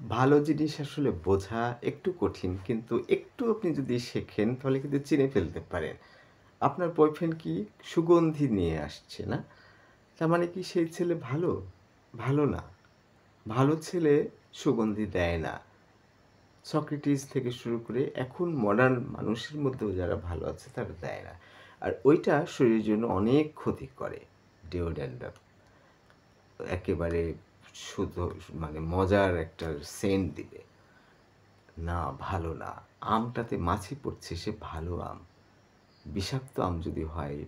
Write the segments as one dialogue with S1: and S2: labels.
S1: ভালো জিনিস আসলে বোঝা একটু কঠিন। কিন্তু একটু আপনি যদি শেখেন তাহলে কিন্তু চিনে ফেলতে পারেন। আপনার বয়ফ্রেন্ড কি সুগন্ধি নিয়ে আসছে, না? তার মানে কি সেই ছেলে ভালো? ভালো না। ভালো ছেলে সুগন্ধি দেয় না। সক্রেটিস থেকে শুরু করে এখন মডার্ন মানুষের মধ্যেও যারা ভালো আছে তারা দেয় না। আর ওইটা শরীরের জন্য অনেক ক্ষতি করে। ডেওড্যান্ড্রাফ একেবারে শুধু মানে মজার একটা সেন্ট দিবে। না, ভালো না। আমটাতে মাছি পড়ছে, সে ভালো আম। বিষাক্ত আম যদি হয়,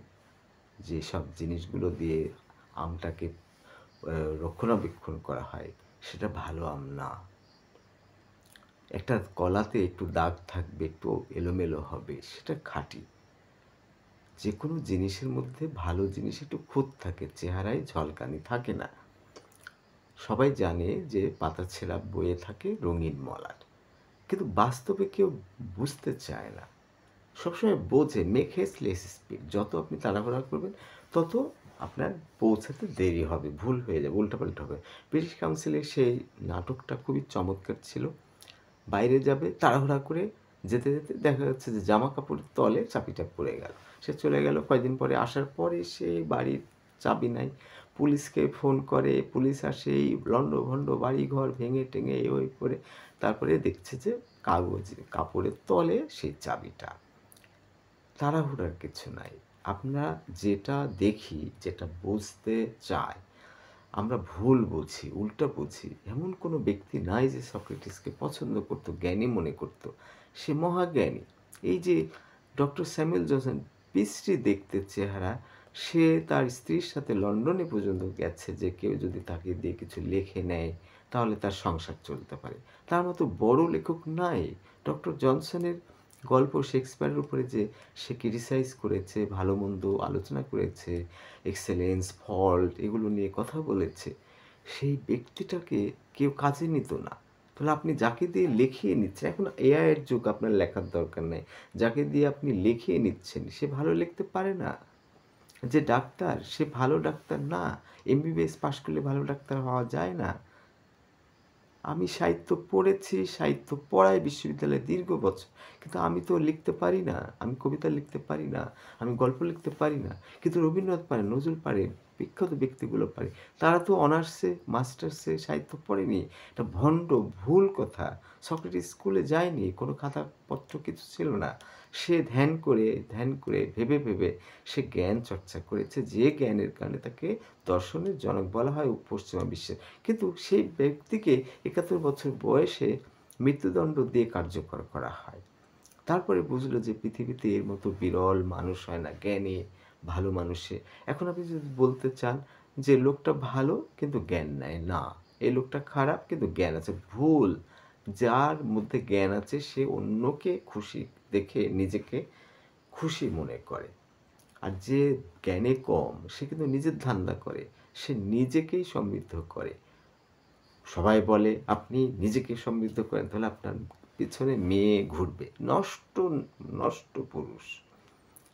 S1: যেসব জিনিসগুলো দিয়ে আমটাকে রক্ষণাবেক্ষণ করা হয়, সেটা ভালো আম না। একটা কলাতে একটু দাগ থাকবে, একটু এলোমেলো হবে, সেটা খাঁটি। যেকোনো জিনিসের মধ্যে ভালো জিনিস একটু খুঁত থাকে, চেহারায় ঝলকানি থাকে না। সবাই জানে যে পাতা ছেঁড়া বইয়ে থাকে রঙিন মলাট। কিন্তু বাস্তবে কেউ বুঝতে চায় না। সবসময় বোঝে মেক হেস্ট লেস স্পিড। যত আপনি তাড়াহুড়া করবেন তত আপনার পৌঁছাতে দেরি হবে, ভুল হয়ে যাবে, উল্টাপাল্টা হবে। ব্রিটিশ কাউন্সিলের সেই নাটকটা খুবই চমৎকার ছিল। বাইরে যাবে তাড়াহুড়া করে যেতে, যেতে দেখা যাচ্ছে যে জামাকাপড়ের তলে চাবিটা পড়ে গেল। সে চলে গেল, কয়দিন পরে আসার পরে সে বাড়ির চাবি নাই। পুলিশকে ফোন করে, পুলিশ আসে, এই লন্ডভন্ড বাড়িঘর ভেঙে-টেঙে এ ওই করে তারপরে দেখছে যে কাপড়ের তলে সেই চাবিটা। তাড়াহুড়ার কিছু নাই। আমরা যেটা দেখি, যেটা বুঝতে চাই, আমরা ভুল বুঝি, উল্টা বুঝি। এমন কোনো ব্যক্তি নাই যে সক্রেটিসকে পছন্দ করত, জ্ঞানী মনে করত। সে মহাজ্ঞানী। এই যে ডক্টর স্যামুয়েল জনসন বিশ্রী দেখতে চেহারা, সে তার স্ত্রীর সাথে লন্ডনে পর্যন্ত গেছে যে কেউ যদি তাকে দিয়ে কিছু লিখে নেয় তাহলে তার সংসার চলতে পারে। তার মতো বড় লেখক নাই। ডক্টর জনসনের গল্প শেক্সপিয়ারের উপরে যে সে ক্রিটিসাইজ করেছে, ভালো মন্দ আলোচনা করেছে, এক্সেলেন্স, ফল্ট এগুলো নিয়ে কথা বলেছে, সেই ব্যক্তিটাকে কেউ কাজে নিত না। তাহলে আপনি যাকে দিয়ে লিখিয়ে নিচ্ছেন, এখন এআই এর যুগ, আপনার লেখার দরকার নেই। যাকে দিয়ে আপনি লিখিয়ে নিচ্ছেন সে ভালো লিখতে পারে না। যে ডাক্তার সে ভালো ডাক্তার না। এমবিবিএস পাশ করলে ভালো ডাক্তার হওয়া যায় না। আমি সাহিত্য পড়েছি, সাহিত্য পড়াই বিশ্ববিদ্যালয়ে দীর্ঘ বছর। কিন্তু আমি তো লিখতে পারি না। আমি কবিতা লিখতে পারি না। আমি গল্প লিখতে পারি না। কিন্তু রবীন্দ্রনাথ পারে, নজরুল পারে, বিখ্যাত ব্যক্তিগুলো পারে। তারা তো অনার্সে, মাস্টার্সে সাহিত্য পড়েনি। এটা ভণ্ড, ভুল কথা। সক্রেটিস স্কুলে যায়নি। কোনো খাতাপত্র কিছু ছিল না। সে ধ্যান করে, ভেবে, ভেবে সে জ্ঞান চর্চা করেছে। যে জ্ঞানের কারণে তাকে দর্শনের জনক বলা হয় পশ্চিমা বিশ্বের। কিন্তু সেই ব্যক্তিকে ৭১ বছর বয়সে মৃত্যুদণ্ড দিয়ে কার্যকর করা হয়। তারপরে বুঝলো যে পৃথিবীতে এর মতো বিরল মানুষ হয় না, জ্ঞানী, ভালো মানুষে। এখন আপনি যদি বলতে চান যে লোকটা ভালো কিন্তু জ্ঞান নাই, না। এই লোকটা খারাপ কিন্তু জ্ঞান আছে, ভুল। যার মধ্যে জ্ঞান আছে সে অন্যকে খুশি দেখে নিজেকে খুশি মনে করে। আর যে জ্ঞানে কম সে কিন্তু নিজের ধান্দা করে। সে নিজেকেই সমৃদ্ধ করে। সবাই বলে আপনি নিজেকে সমৃদ্ধ করেন তাহলে আপনার পিছনে মেয়ে ঘুরবে। নষ্ট, নষ্ট পুরুষ।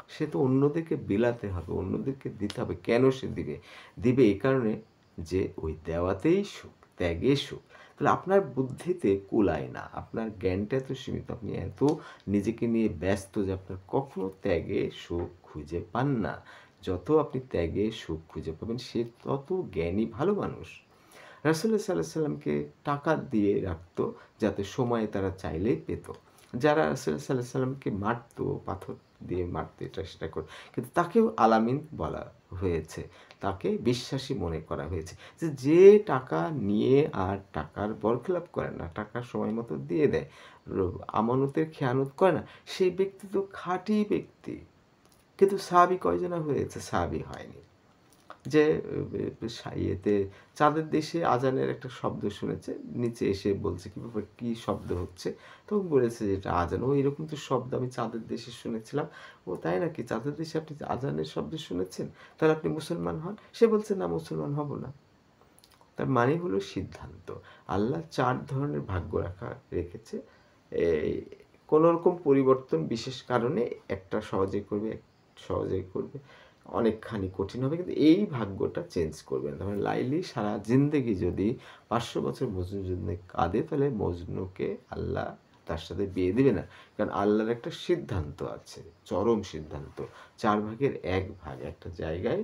S1: সে তো অন্যদেরকে বিলাতে হবে, অন্যদেরকে দিতে হবে। কেন সে দিবে? দিবে এই কারণে যে ওই দেওয়াতেই সুখ, ত্যাগে সুখ। তাহলে আপনার বুদ্ধিতে কুলায় না। আপনার জ্ঞানটা এত সীমিত। আপনি এত নিজেকে নিয়ে ব্যস্ত যে আপনার কখনো ত্যাগে সুখ খুঁজে পান না। যত আপনি ত্যাগে সুখ খুঁজে পাবেন সে তত জ্ঞানী ভালো মানুষ। রাসূলুল্লাহ সাল্লাল্লাহু আলাইহি ওয়াসাল্লামকে টাকা দিয়ে রাখতো যাতে সময়ে তারা চাইলেই পেত। যারা রাসূলুল্লাহ সাল্লাল্লাহু আলাইহি ওয়াসাল্লামকে মারতো, পাথর দিয়ে মারতো, এটা সেটা করত। কিন্তু তাকেও আলামিন বলা হয়েছে। তাকে বিশ্বাসী মনে করা হয়েছে। যে টাকা নিয়ে আর টাকার বরখেলাপ করে না, টাকা সময় মতো দিয়ে দেয়, আমানতের খেয়ানত করে না, সেই ব্যক্তি তো খাঁটি ব্যক্তি। কিন্তু সাহাবী কয়জনা হয়েছে? সাহাবী হয়নি। যে ইয়েতে চাঁদের দেশে আজানের একটা শব্দ শুনেছে। নিচে এসে বলছে, "কি ব্যাপার? কি শব্দ হচ্ছে?" তখন বলেছে যে, "এটা আজান।" "ও এরকম তো শব্দ আমি চাঁদের দেশে শুনেছিলাম।" "ও তাই নাকি? চাঁদের দেশে আপনি আজানের শব্দ শুনেছেন? তাহলে আপনি মুসলমান হন।" সে বলছে, "না, মুসলমান হব না।" তার মানে হলো সিদ্ধান্ত। আল্লাহ ৪ ধরনের ভাগ্য রেখেছে। এই কোনরকম পরিবর্তন বিশেষ কারণে একটা সহজে করবে, সহজেই করবে। অনেকখানি কঠিন হবে, কিন্তু এই ভাগ্যটা চেঞ্জ করবেন। তার মানে লাইলি সারা জিন্দেগি যদি ৫০০ বছর মজনুর জন্য কাঁদে, তাহলে মজনুকে আল্লাহ তার সাথে বিয়ে দিবে না। কারণ আল্লাহর একটা সিদ্ধান্ত আছে, চরম সিদ্ধান্ত। ৪ ভাগের ১ ভাগ একটা জায়গায়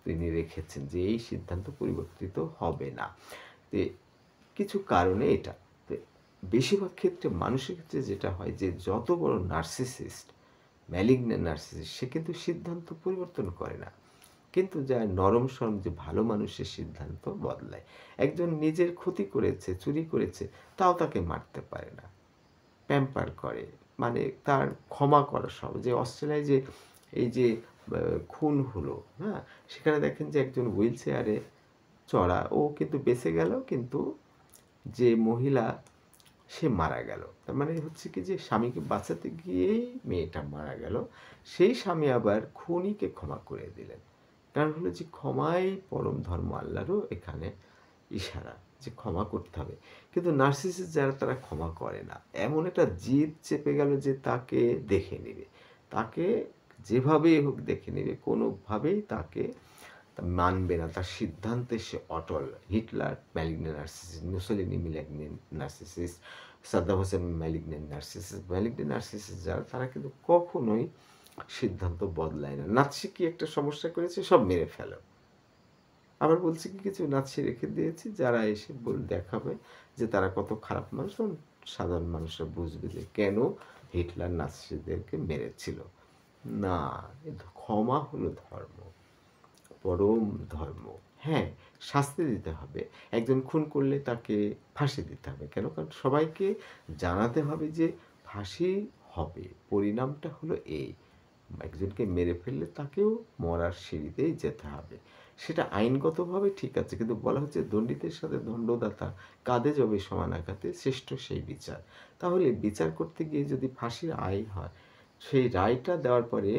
S1: তিনি রেখেছেন যে এই সিদ্ধান্ত পরিবর্তিত হবে না। তো কিছু কারণে এটা। তো বেশিরভাগ ক্ষেত্রে মানুষের ক্ষেত্রে যেটা হয় যে যত বড় নার্সিসিস্ট, ম্যালিগন্যান্ট নার্সিসিস্ট, সে কিন্তু সিদ্ধান্ত পরিবর্তন করে না। কিন্তু যারা নরম সরম যে ভালো মানুষের সিদ্ধান্ত বদলায়। একজন নিজের ক্ষতি করেছে, চুরি করেছে, তাও তাকে মারতে পারে না, প্যাম্পার করে, মানে তার ক্ষমা করা সব। যে অস্ট্রেলিয়ায় যে এই যে খুন হলো, হ্যাঁ, সেখানে দেখেন যে একজন হুইল চেয়ারে চড়া, ও কিন্তু বেঁচে গেল, কিন্তু যে মহিলা সে মারা গেল। তার মানে হচ্ছে কি যে স্বামীকে বাঁচাতে গিয়েই মেয়েটা মারা গেল। সেই স্বামী আবার খুনিকে ক্ষমা করে দিলেন। কারণ হলো যে ক্ষমাই পরম ধর্ম, আল্লাহরও এখানে ইশারা যে ক্ষমা করতে হবে। কিন্তু নার্সিসিস্ট যারা, তারা ক্ষমা করে না। এমন একটা জিদ চেপে গেল যে তাকে দেখে নেবে, তাকে যেভাবেই হোক দেখে নেবে, কোনোভাবেই তাকে মানবে না, তার সিদ্ধান্তে সে অটল। Hitler malignant narcissist, Mussolini malignant narcissist, Saddam Hussein malignant narcissist. Malignant narcissist যারা, তারা কিন্তু কখনোই সিদ্ধান্ত বদলায় না। নাৎসি কি একটা সমস্যা করেছে, সব মেরে ফেলো। আবার বলছে কি কিছু নাৎসি রেখে দিয়েছি, যারা এসে দেখাবে যে তারা কত খারাপ মানুষ, সাধারণ মানুষরা বুঝবে যে কেন হিটলার নাৎসিদেরকে মেরেছিল। না, ক্ষমা হলো ধর্ম, পরম ধর্ম। হ্যাঁ, শাস্তি দিতে হবে। একজন খুন করলে তাকে ফাঁসি দিতে হবে। কেন? কারণ সবাইকে জানাতে হবে যে ফাঁসি হবে, পরিণামটা হলো এই। একজনকে মেরে ফেললে তাকেও মরার সিঁড়িতেই যেতে হবে। সেটা আইনগতভাবে ঠিক আছে, কিন্তু বলা হচ্ছে দণ্ডিতের সাথে দণ্ডদাতা কাঁধে যবে সমান আঘাতে, শ্রেষ্ঠ সেই বিচার। তাহলে বিচার করতে গিয়ে যদি ফাঁসির আইন হয়, সেই রায়টা দেওয়ার পরে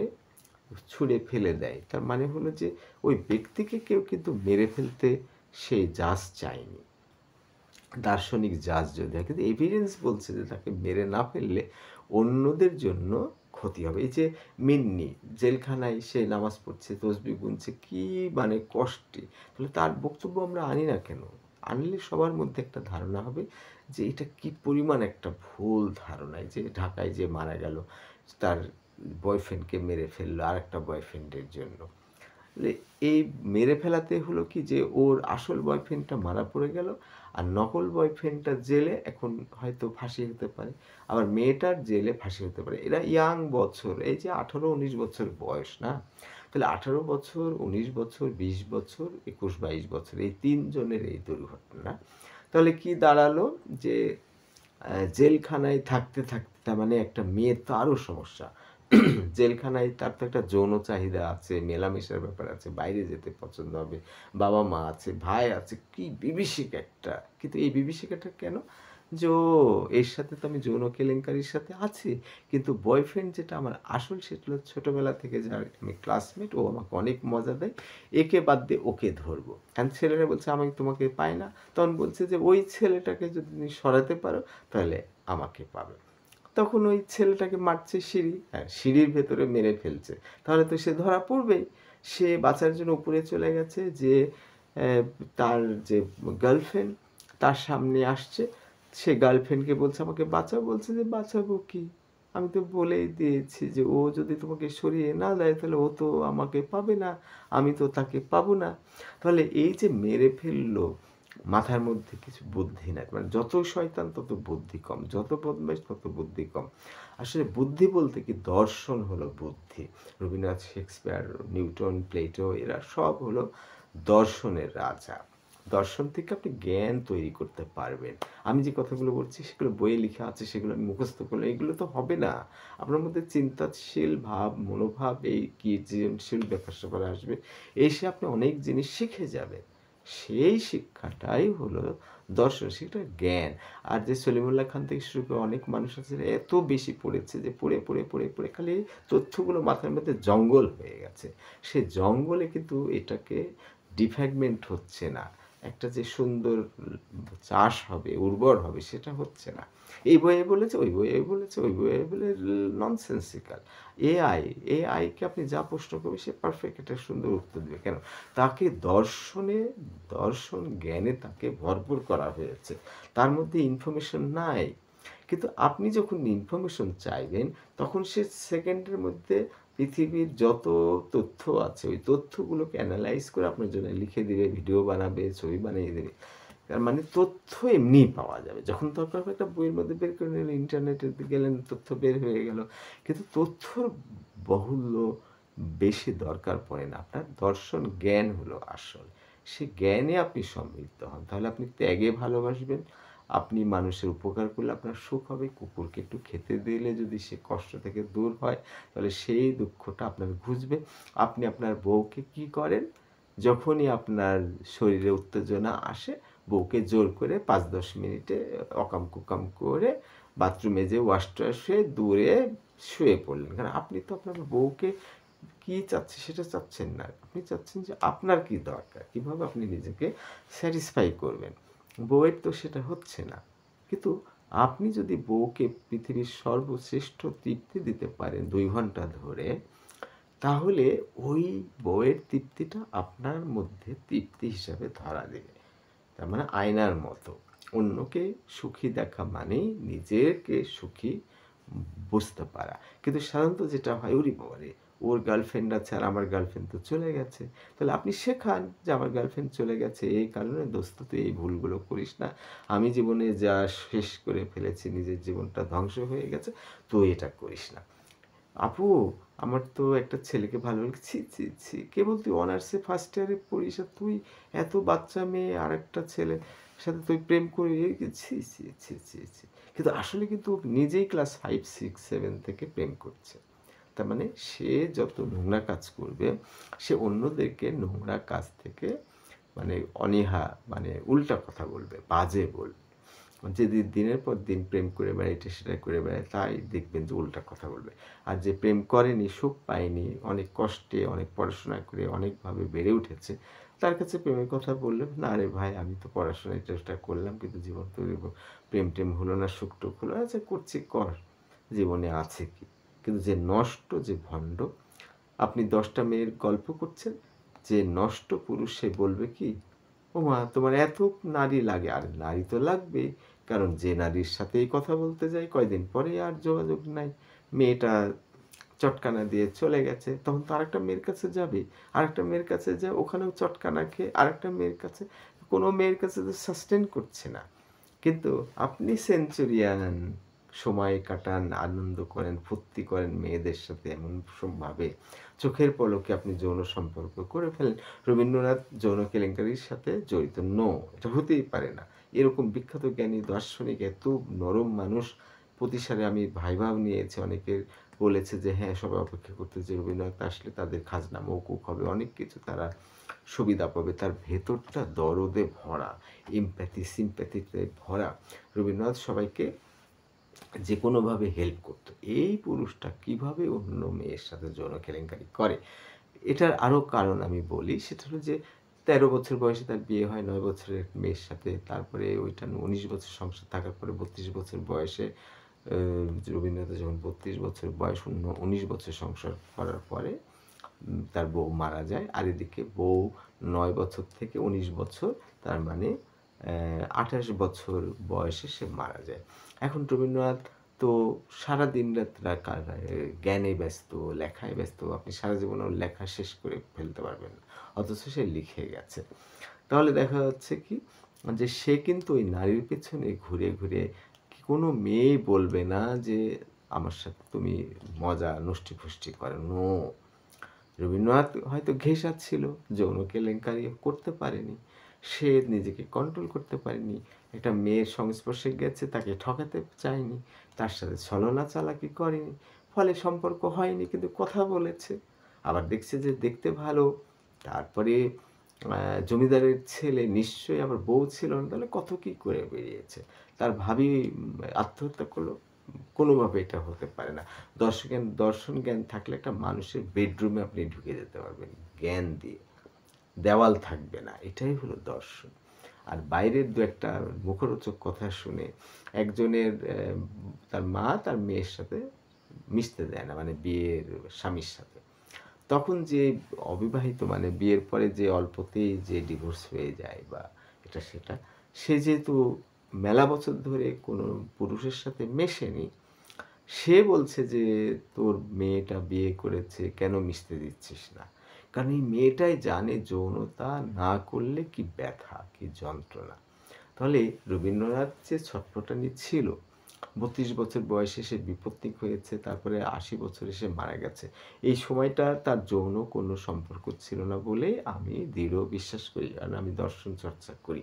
S1: ছুঁড়ে ফেলে দেয়, তার মানে হলো যে ওই ব্যক্তিকে কেউ কিন্তু মেরে ফেলতে সে জাজ চায়নি, দার্শনিক জাজ যদি হয়, কিন্তু এভিডেন্স বলছে যে তাকে মেরে না ফেললে অন্যদের জন্য ক্ষতি হবে। এই যে মিন্নি জেলখানায় সে নামাজ পড়ছে, তসবিহ গুনছে, কি মানে কষ্টে, তাহলে তার বক্তব্য আমরা আনি না কেন? আনলে সবার মধ্যে একটা ধারণা হবে যে এটা কি পরিমাণ একটা ভুল ধারণা। এই যে ঢাকায় যে মারা গেল, তার বয়ফ্রেন্ডকে মেরে ফেললো আর একটা বয়ফ্রেন্ডের জন্য। এই মেরে ফেলাতে হলো কি যে ওর আসল বয়ফ্রেন্ডটা মারা পড়ে গেল, আর নকল বয়ফ্রেন্ডটা জেলে, এখন হয়তো ফাঁসি হতে পারে, আবার মেয়েটার জেলে ফাঁসি হতে পারে। এরা ইয়াং বছর, এই যে 18-19 বছর বয়স, না? তাহলে 18 বছর, 19 বছর, 20 বছর, 21-22 বছর, এই 3 জনের এই দুর্ঘটনা। তাহলে কি দাঁড়ালো যে জেলখানায় থাকতে থাকতে, তার মানে একটা মেয়ের তো আরও সমস্যা। জেলখানায় তার তো একটা যৌন চাহিদা আছে, মেলামেশার ব্যাপার আছে, বাইরে যেতে পছন্দ হবে, বাবা মা আছে, ভাই আছে, কি বিভীষিক একটা। কিন্তু এই বিভীষিকাটা কেন? যে ও এর সাথে তো আমি যৌন কেলেঙ্কারির সাথে আছি, কিন্তু বয়ফ্রেন্ড যেটা আমার আসল, সেটা হলো ছোটোবেলা থেকে যার আমি ক্লাসমেট, ও আমাকে অনেক মজা দেয়, একে বাদ দিয়ে ওকে ধরবো। কারণ ছেলেরা বলছে আমি তোমাকে পাই না, তখন বলছে যে ওই ছেলেটাকে যদি তুমি সরাতে পারো তাহলে আমাকে পাবে। তখন ওই ছেলেটাকে মারছে সিঁড়ি, হ্যাঁ, সিঁড়ির ভেতরে মেরে ফেলছে, তাহলে তো সে ধরা পড়বেই। সে বাঁচার জন্য উপরে চলে গেছে, যে তার যে গার্লফ্রেন্ড তার সামনে আসছে, সে গার্লফ্রেন্ডকে বলছে আমাকে বাঁচাও, বলছে যে বাঁচাবো কি, আমি তো বলেই দিয়েছি যে ও যদি তোমাকে সরিয়ে না দেয় তাহলে ও তো আমাকে পাবে না, আমি তো তাকে পাবো না। তাহলে এই যে মেরে ফেললো, মাথার মধ্যে কিছু বুদ্ধি নাই। মানে যত শয়তান তত বুদ্ধি কম, যত বদমাইশ তত বুদ্ধি কম। আসলে বুদ্ধি বলতে কি, দর্শন হলো বুদ্ধি। রবীন্দ্রনাথ, শেক্সপিয়ার, নিউটন, প্লেটো, এরা সব হলো দর্শনের রাজা। দর্শন থেকে আপনি জ্ঞান তৈরি করতে পারবেন। আমি যে কথাগুলো বলছি সেগুলো বইয়ে লেখা আছে, সেগুলো আমি মুখস্থ করলে এগুলো তো হবে না। আপনার মধ্যে চিন্তাশীল ভাব, মনোভাব, এই কি সৃজনশীল ব্যাপার-স্যাপার আসবে, এসে আপনি অনেক জিনিস শিখে যাবেন। সেই শিক্ষাটাই হলো দর্শন, সেটা জ্ঞান। আর যে সলিমুল্লাহ খান থেকে শুরু করে অনেক মানুষ আছে এত বেশি পড়েছে যে পড়ে পড়ে পড়ে পড়ে খালি তথ্যগুলো মাথার মধ্যে জঙ্গল হয়ে গেছে। সে জঙ্গলে কিন্তু এটাকে ডিফ্র্যাগমেন্ট হচ্ছে না, একটা যে সুন্দর চাষ হবে, উর্বর হবে সেটা হচ্ছে না। এই বইয়ে বলেছে, ওই বইয়ে বলেছে, ওই বইয়ে বলে ননসেন্সিক্যাল। এআই, এআইকে আপনি যা প্রশ্ন করবেন সে পারফেক্ট একটা সুন্দর উত্তর দেবে। কেন? তাকে দর্শন জ্ঞানে তাকে ভরপুর করা হয়েছে। তার মধ্যে ইনফরমেশন নাই। কিন্তু আপনি যখন ইনফরমেশন চাইবেন তখন সে সেকেন্ডের মধ্যে পৃথিবীর যত তথ্য আছে ওই তথ্যগুলোকে অ্যানালাইজ করে আপনার জন্য লিখে দিবে, ভিডিও বানাবে, ছবি বানিয়ে দেবে। তার মানে তথ্য এমনিই পাওয়া যাবে। যখন দরকার হবে একটা বইয়ের মধ্যে বের করে নিলেন, ইন্টারনেটে গেলেন, তথ্য বের হয়ে গেল। কিন্তু তথ্যর বাহুল্য বেশি দরকার পড়ে না। আপনার দর্শন জ্ঞান হলো আসল। সে জ্ঞানে আপনি সমৃদ্ধ হন। তাহলে আপনি ত্যাগে ভালোবাসবেন। আপনি মানুষের উপকার করলে আপনার সুখ হবে। কুকুরকে একটু খেতে দিলে যদি সে কষ্ট থেকে দূর হয়, তাহলে সেই দুঃখটা আপনার ঘুচবে। আপনি আপনার বউকে কি করেন? যখনই আপনার শরীরে উত্তেজনা আসে, বউকে জোর করে ৫-১০ মিনিটে অকাম-কুকাম করে বাথরুমে যেয়ে ওয়াশ-টয়াশ হয়ে দূরে শুয়ে পড়লেন। কারণ আপনি তো আপনার বউকে কি চাচ্ছে সেটা চাচ্ছেন না। আপনি চাচ্ছেন যে আপনার কি দরকার? কিভাবে আপনি নিজেকে স্যাটিসফাই করবেন? বউয়ের তো সেটা হচ্ছে না। কিন্তু আপনি যদি বউকে পৃথিবীর সর্বশ্রেষ্ঠ তৃপ্তি দিতে পারেন ২ ঘন্টা ধরে, তাহলে ওই বউয়ের তৃপ্তিটা আপনার মধ্যে তৃপ্তি হিসাবে ধরা দেবে। তার মানে আয়নার মতো। অন্যকে সুখী দেখা মানেই নিজেকে সুখী বুঝতে পারা। কিন্তু সাধারণত যেটা হয়, ওরে বাবারে! ওর গার্লফ্রেন্ড আছে আর আমার গার্লফ্রেন্ড তো চলে গেছে। তাহলে আপনি শেখান যে, আমার গার্লফ্রেন্ড চলে গেছে এই কারণে, দোস্ত তুই এই ভুলগুলো করিস না। আমি জীবনে যা শেষ করে ফেলেছি, নিজের জীবনটা ধ্বংস হয়ে গেছে, তুই এটা করিস না। আপু, আমার তো একটা ছেলেকে ভালো লাগে। ছি, ছি, ছি! কেবল তুই অনার্সে ফার্স্ট ইয়ারে পড়িস আর তুই এত বাচ্চা মেয়ে আরেকটা ছেলের সাথে তুই প্রেম করে ছি, ছি, ছি, ছি, ছি! কিন্তু আসলে কিন্তু ও নিজেই ক্লাস 5, 6, 7 থেকে প্রেম করছে। তার মানে সে যত নোংরা কাজ করবে, সে অন্যদেরকে নোংরা কাজ থেকে মানে অনীহা মানে উল্টা কথা বলবে, বাজে বলবে। যে দিনের পর দিন প্রেম করে বেড়ায়, এটা সেটা করে বেড়ায়, তাই দেখবেন যে উল্টা কথা বলবে। আর যে প্রেম করেনি, সুখ পায়নি, অনেক কষ্টে, অনেক পড়াশোনা করে অনেকভাবে বেড়ে উঠেছে, তার কাছে প্রেমের কথা বললে, "না রে ভাই, আমি তো পড়াশোনা এটা ওটা করলাম কিন্তু জীবন তো প্রেম-টেম হলো না, সুখ-টুখ হলো। আচ্ছা করছি কর, জীবনে আছে কি?" কিন্তু যে নষ্ট, যে ভণ্ড, আপনি ১০ টা মেয়ের গল্প করছেন, যে নষ্ট পুরুষ সে বলবে কি, ওমা! তোমার এত নারী লাগে। আরে নারী তো লাগবেই। কারণ যে নারীর সাথেই কথা বলতে যাই কয়দিন পরেই আর যোগাযোগ নাই। মেয়েটা চটকানা দিয়ে চলে গেছে। তখন তো আরেকটা মেয়ের কাছে যাবে। আরেকটা মেয়ের কাছে যায়, ওখানেও চটকানা খেয়ে আরেকটা মেয়ের কাছে। কোনো মেয়ের কাছে তো সাস্টেইন করছে না। কিন্তু আপনি সেঞ্চুরিয়ান, সময় কাটান, আনন্দ করেন, ফুর্তি করেন মেয়েদের সাথে এমন ভাবে চোখের পলকে আপনি যৌন সম্পর্ক করে ফেলেন। রবীন্দ্রনাথ যৌন কেলেঙ্কারির সাথে জড়িত। নো! এটা হতেই পারে না। এরকম বিখ্যাত জ্ঞানী দার্শনিক এত নরম মানুষ প্রতিসারে আমি ভাইভাও নিয়েছি, অনেকের বলেছে যে হ্যাঁ, সবাই অপেক্ষা করতেছে রবীন্দ্রনাথ আসলে তাদের খাজনা মওকুফ হবে, অনেক কিছু তারা সুবিধা পাবে। তার ভেতরটা দরদে ভরা, এমপ্যাথি, সিম্প্যাথিতে ভরা। রবীন্দ্রনাথ সবাইকে যেকোনোভাবে হেল্প করত। এই পুরুষটা কিভাবে অন্য মেয়ের সাথে যৌন কেলেঙ্কারি করে? এটার আরো কারণ আমি বলি। সেটা হলো যে ১৩ বছর বয়সে তার বিয়ে হয় ৯ বছরের এক মেয়ের সাথে। তারপরে ওইটা ১৯ বছর সংসার থাকার পরে ৩২ বছর বয়সে আ রবীন্দ্রনাথের যখন ৩২ বছর বয়স, ১৯ বছর সংসার করার পরে তার বউ মারা যায়। আর এদিকে বউ ৯ বছর থেকে ১৯ বছর, তার মানে ২৮ বছর বয়সে সে মারা যায়। এখন রবীন্দ্রনাথ তো সারা দিন-রাত জ্ঞানে ব্যস্ত, লেখায় ব্যস্ত। আপনি সারা জীবন ওর লেখা শেষ করে ফেলতে পারবেন না। অথচ সে লিখে গেছে। তাহলে দেখা যাচ্ছে কি যে সে কিন্তু ওই নারীর পেছনে ঘুরে, ঘুরে কোনো মেয়েই বলবে না যে আমার সাথে তুমি মজা নষ্টি-ফষ্টি করো। নো! রবীন্দ্রনাথ হয়তো ঘেঁষা ছিল, যৌন কেলেঙ্কারি করতে পারেনি। সে নিজেকে কন্ট্রোল করতে পারেনি। একটা মেয়ের সংস্পর্শে গেছে, তাকে ঠকাতে চায়নি। তার সাথে ছলনা চালাকি করেনি। ফলে সম্পর্ক হয়নি কিন্তু কথা বলেছে। আবার দেখছে যে দেখতে ভালো। তারপরে আ জমিদারের ছেলে, নিশ্চয়ই আবার বউ ছিল না, তাহলে কত কি করে বেরিয়েছে। তার ভাবী আত্মহত্যা করল। কোনোভাবে এটা হতে পারে না। দর্শন জ্ঞান থাকলে একটা মানুষের বেডরুমে আপনি ঢুকে যেতে পারবেন জ্ঞান দিয়ে। দেওয়াল থাকবে না। এটাই হলো দর্শন। আর বাইরের দু একটা মুখরোচক কথা শুনে একজনের তার মা তার মেয়ের সাথে মিশতে দেয় না, মানে বিয়ের স্বামীর সাথে। তখন যে অবিবাহিত, মানে বিয়ের পরে যে অল্পতেই যে ডিভোর্স হয়ে যায় বা এটা সেটা, সে যেহেতু মেলা বছর ধরে কোনো পুরুষের সাথে মেশেনি, সে বলছে যে, "তোর মেয়েটা বিয়ে করেছে, কেন মিশতে দিচ্ছিস না?" কারণ এই মেয়েটাই জানে যৌনতা না করলে কি ব্যথা, কি যন্ত্রণা। তাহলে রবীন্দ্রনাথ যে ছটফটানি ছিল, ৩২ বছর বয়সে সে বিপত্নিক হয়েছে, তারপরে ৮০ বছরে সে মারা গেছে। এই সময়টা তার যৌন কোনো সম্পর্ক ছিল না বলেই আমি দৃঢ় বিশ্বাস করি। কারণ আমি দর্শন চর্চা করি।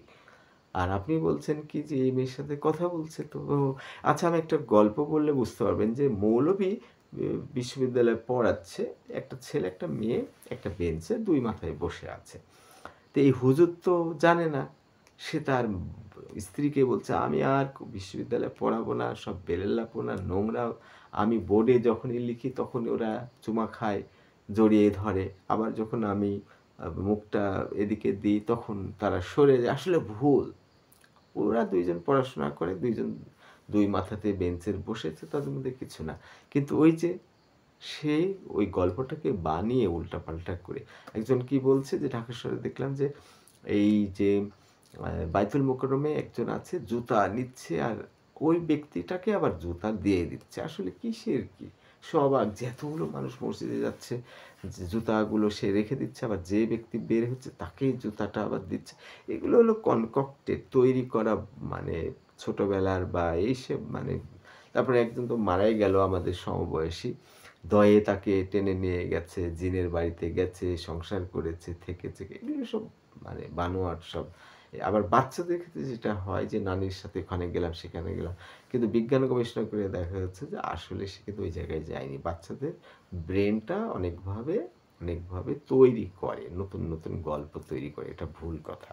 S1: আর আপনি বলছেন কি যে এই মেয়ের সাথে কথা বলছে তো? ও আচ্ছা, আমি একটা গল্প বললে বুঝতে পারবেন যে মৌলভী বিশ্ববিদ্যালয়ে পড়াচ্ছে। একটা ছেলে একটা মেয়ে একটা বেঞ্চে ২ মাথায় বসে আছে। তো এই হুজুর তো জানে না। সে তার স্ত্রীকে বলছে, "আমি আর বিশ্ববিদ্যালয়ে পড়াবো না। সব বেলেল্লাপনা, নোংরা। আমি বোর্ডে যখনই লিখি তখনই ওরা চুমা খায়, জড়িয়ে ধরে। আবার যখন আমি মুখটা এদিকে দিই তখন তারা সরে যায়।" আসলে ভুল। ওরা ২ জন পড়াশোনা করে, ২ জন ২ মাথাতে বেঞ্চের বসেছে, তাদের মধ্যে কিছু না। কিন্তু ওই যে সে ওই গল্পটাকে বানিয়ে উল্টাপাল্টা করে একজন কি বলছে যে ঢাকা শহরে দেখলাম যে এই যে বায়তুল মোকাররমে একজন আছে জুতা নিচ্ছে আর ওই ব্যক্তিটাকে আবার জুতা দিয়ে দিচ্ছে। আসলে কিসের কি? সে অবাক যে এতগুলো মানুষ মসজিদে যাচ্ছে, যে জুতাগুলো সে রেখে দিচ্ছে, আবার যে ব্যক্তি বের হচ্ছে তাকেই জুতাটা আবার দিচ্ছে। এগুলো হলো কনকক্টেড তৈরি করা, মানে ছোটবেলার বা এইসব মানে। তারপরে একজন তো মারাই গেল আমাদের সমবয়সী। দয়ে তাকে টেনে নিয়ে গেছে, জিনের বাড়িতে গেছে, সংসার করেছে, থেকেছে। এগুলো সব মানে বানোয়াট সব। আবার বাচ্চাদের ক্ষেত্রে যেটা হয় যে নানির সাথে ওখানে গেলাম, সেখানে গেলাম। কিন্তু বিজ্ঞান গবেষণা করে দেখা যাচ্ছে যে আসলে সে কিন্তু ওই জায়গায় যায়নি। বাচ্চাদের ব্রেইনটা অনেকভাবে তৈরি করে। নতুন, নতুন গল্প তৈরি করে। এটা ভুল কথা।